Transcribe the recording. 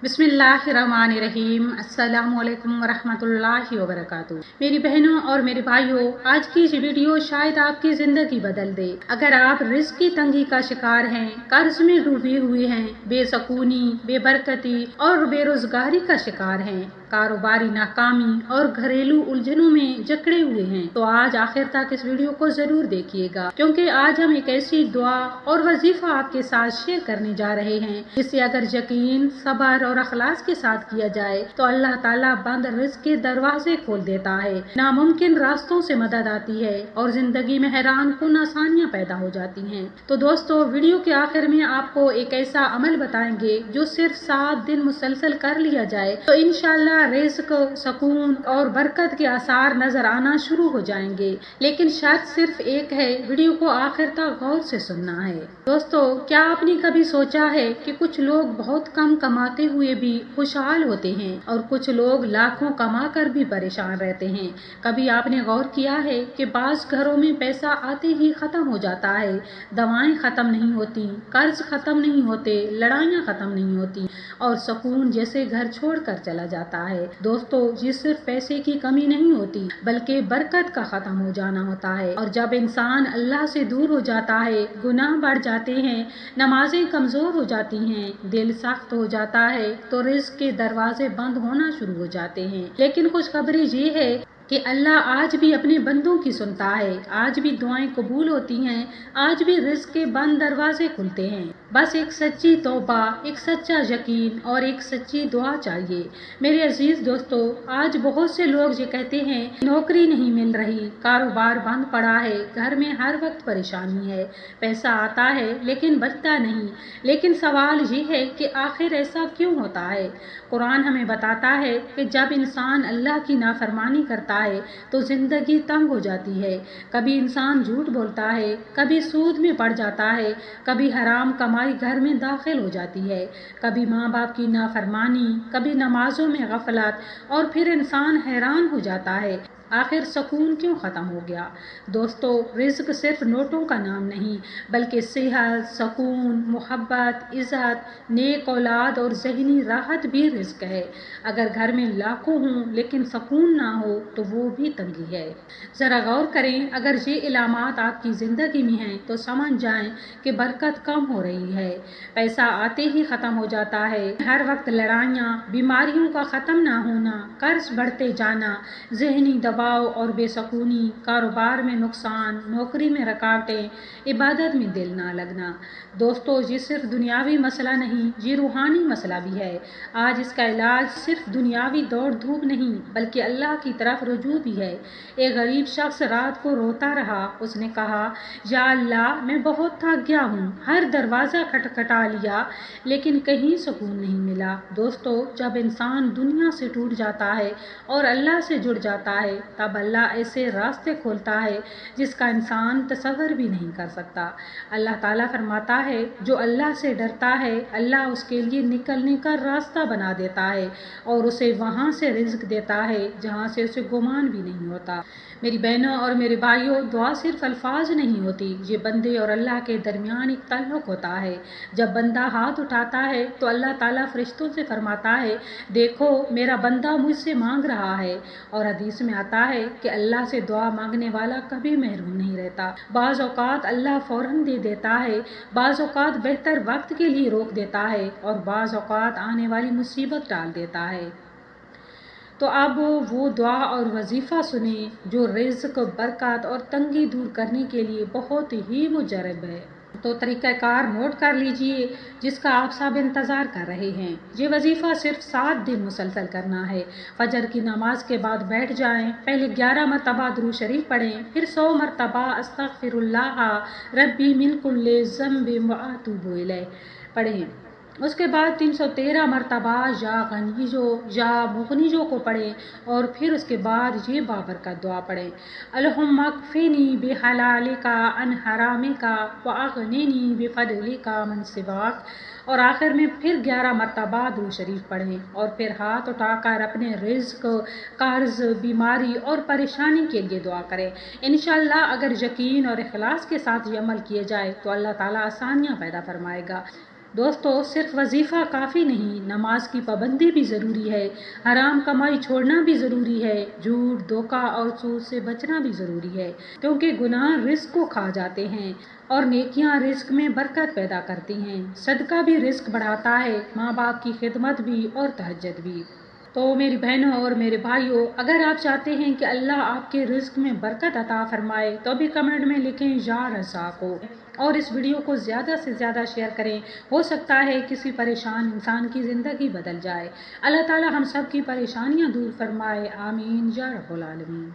बिस्मिल्लाहिर्रहमानिर्रहीम। अस्सलामुअलैकुम वरहमतुल्लाहि वबरकातुहू। मेरी बहनों और मेरे भाइयों, आज की ये वीडियो शायद आपकी जिंदगी बदल दे। अगर आप रिस्क की तंगी का शिकार हैं, कर्ज में डूबे हुए हैं, बेसकूनी, बेबरकती और बेरोजगारी का शिकार हैं, कारोबारी नाकामी और घरेलू उलझनों में जकड़े हुए हैं, तो आज आखिर तक इस वीडियो को जरूर देखिएगा, क्योंकि आज हम एक ऐसी दुआ और वजीफा आपके साथ शेयर करने जा रहे हैं जिसे अगर यकीन, सब्र और अखलास के साथ किया जाए तो अल्लाह ताला बंद रिज़्क़ के दरवाजे खोल देता है, नामुमकिन रास्तों से मदद आती है और जिंदगी में हैरान कुन आसानियाँ पैदा हो जाती हैं। तो दोस्तों, वीडियो के आखिर में आपको एक ऐसा अमल बताएंगे जो सिर्फ 7 दिन मुसलसल कर लिया जाए तो इंशाअल्लाह रिज़्क़, सुकून और बरकत के आसार नजर आना शुरू हो जाएंगे। लेकिन शर्त सिर्फ एक है, वीडियो को आखिर तक गौर से सुनना है। दोस्तों, क्या आपने कभी सोचा है कि कुछ लोग बहुत कम कमाते हुए भी खुशहाल होते हैं और कुछ लोग लाखों कमाकर भी परेशान रहते हैं? कभी आपने गौर किया है कि बाज़ घरों में पैसा आते ही खत्म हो जाता है, दवाएं खत्म नहीं होती, कर्ज खत्म नहीं होते, लड़ाइयाँ खत्म नहीं होती और सुकून जैसे घर छोड़कर चला जाता है। दोस्तों, ये सिर्फ पैसे की कमी नहीं होती बल्कि बरकत का खत्म हो जाना होता है। और जब इंसान अल्लाह से दूर हो जाता है, गुनाह बढ़ जाते हैं, नमाजें कमजोर हो जाती हैं, दिल सख्त हो जाता है, तो रिज़्क़ के दरवाजे बंद होना शुरू हो जाते हैं। लेकिन खुशखबरी ये है कि अल्लाह आज भी अपने बंदों की सुनता है, आज भी दुआएं कबूल होती हैं, आज भी रिज़्क़ के बंद दरवाजे खुलते हैं। बस एक सच्ची तौबा, एक सच्चा यकीन और एक सच्ची दुआ चाहिए। मेरे अजीज दोस्तों, आज बहुत से लोग ये कहते हैं नौकरी नहीं मिल रही, कारोबार बंद पड़ा है, घर में हर वक्त परेशानी है, पैसा आता है लेकिन बचता नहीं। लेकिन सवाल ये है कि आखिर ऐसा क्यों होता है? कुरान हमें बताता है कि जब इंसान अल्लाह की नाफरमानी करता है तो जिंदगी तंग हो जाती है। कभी इंसान झूठ बोलता है, कभी सूद में पड़ जाता है, कभी हराम कमाई घर में दाखिल हो जाती है, कभी माँ बाप की नाफरमानी, कभी नमाजों में गफलत और फिर इंसान हैरान हो जाता है आखिर सुकून क्यों ख़त्म हो गया। दोस्तों, रिज़्क़ सिर्फ नोटों का नाम नहीं बल्कि सेहत, सुकून, मोहब्बत, इज़्ज़त, नेक औलाद और ज़हनी राहत भी रिज़्क़ है। अगर घर में लाखों हों लेकिन सुकून ना हो तो वो भी तंगी है। ज़रा गौर करें, अगर ये इलामात आपकी ज़िंदगी में हैं तो समझ जाएं कि बरकत कम हो रही है। पैसा आते ही ख़त्म हो जाता है, हर वक्त लड़ाइयाँ, बीमारियों का ख़त्म ना होना, कर्ज बढ़ते जाना, ज़हनी दबाव और बेसकूनी, कारोबार में नुकसान, नौकरी में रुकावटें, इबादत में दिल ना लगना। दोस्तों, ये सिर्फ दुनियावी मसला नहीं, ये रूहानी मसला भी है। आज इसका इलाज सिर्फ दुनियावी दौड़ धूप नहीं बल्कि अल्लाह की तरफ रुजू भी है। एक गरीब शख्स रात को रोता रहा, उसने कहा, या अल्लाह, मैं बहुत थक गया हूँ, हर दरवाज़ा खटखटा लिया लेकिन कहीं सुकून नहीं मिला। दोस्तों, जब इंसान दुनिया से टूट जाता है और अल्लाह से जुड़ जाता है तब अल्लाह ऐसे रास्ते खोलता है जिसका इंसान तसव्वुर भी नहीं कर सकता। अल्लाह ताला फरमाता है, जो अल्लाह से डरता है अल्लाह उसके लिए निकलने का रास्ता बना देता है और उसे वहाँ से रिज़्क़ देता है जहाँ से उसे गुमान भी नहीं होता। मेरी बहनों और मेरे भाइयों, दुआ सिर्फ अल्फाज नहीं होती, ये बंदे और अल्लाह के दरमियान एक ताल्लुक़ होता है। जब बंदा हाथ उठाता है तो अल्लाह ताला फरिश्तों से फरमाता है, देखो मेरा बंदा मुझसे मांग रहा है। और हदीस में आता है कि अल्लाह से दुआ मांगने वाला कभी महरूम नहीं रहता। बाज़ औक़ात अल्लाह फ़ौरन दे देता है, बाज़ औक़ात बेहतर वक्त के लिए रोक देता है और बाज़ औक़ात आने वाली मुसीबत टाल देता है। तो अब वो दुआ और वजीफ़ा सुने जो रिज़्क़, बरकत और तंगी दूर करने के लिए बहुत ही मुजरब है। तो तरीक़ाकार नोट कर लीजिए जिसका आप सब इंतज़ार कर रहे हैं। ये वजीफ़ा सिर्फ 7 दिन मुसलसल करना है। फजर की नमाज के बाद बैठ जाएं, पहले 11 मरतबा दुरूद शरीफ पढ़ें, फिर 100 मरतबा अस्तग़फ़िरुल्लाह रब्बी मिन कुल्लि ज़ंबिन व अतूबु इलैह पढ़ें। उसके बाद 313 मरतबा या गनीजो या मुगनीजो को पढ़ें और फिर उसके बाद ये बाबरकत दुआ पढ़ें, अल्हुम्मा अक्फ़िनी बिहलालिका अन हरामिका व अग़निनी बिफ़ज़लिका मन सिवाक। और आखिर में फिर 11 मरतबा दुरूद शरीफ पढ़ें और फिर हाथ उठाकर अपने रिज़्क़, कर्ज, बीमारी और परेशानी के लिए दुआ करें। इंशाअल्लाह अगर यकीन और इखलास के साथ ये अमल किए जाए तो अल्लाह ताला आसानियाँ पैदा फरमाएगा। دوستو صرف وظیفہ کافی نہیں، نماز کی پابندی بھی ضروری ہے، حرام کمائی چھوڑنا بھی ضروری ہے، جھوٹ، دھوکہ اور سود سے بچنا بھی ضروری ہے، کیونکہ گناہ رزق کو کھا جاتے ہیں اور نیکیاں رزق میں برکت پیدا کرتی ہیں۔ صدقہ بھی رزق بڑھاتا ہے، ماں باپ کی خدمت بھی اور تہجد بھی۔ تو میری بہنوں اور میرے بھائیوں، اگر آپ چاہتے ہیں کہ اللہ آپ کے رزق میں برکت عطا فرمائے تو بھی کمنٹ میں لکھیں یا رزاق ہو، اور اس ویڈیو کو زیادہ سے زیادہ شیئر کریں، ہو سکتا ہے کسی پریشان انسان کی زندگی بدل جائے۔ اللہ تعالی ہم سب کی پریشانیاں دور فرمائے، آمین یا رب العالمین۔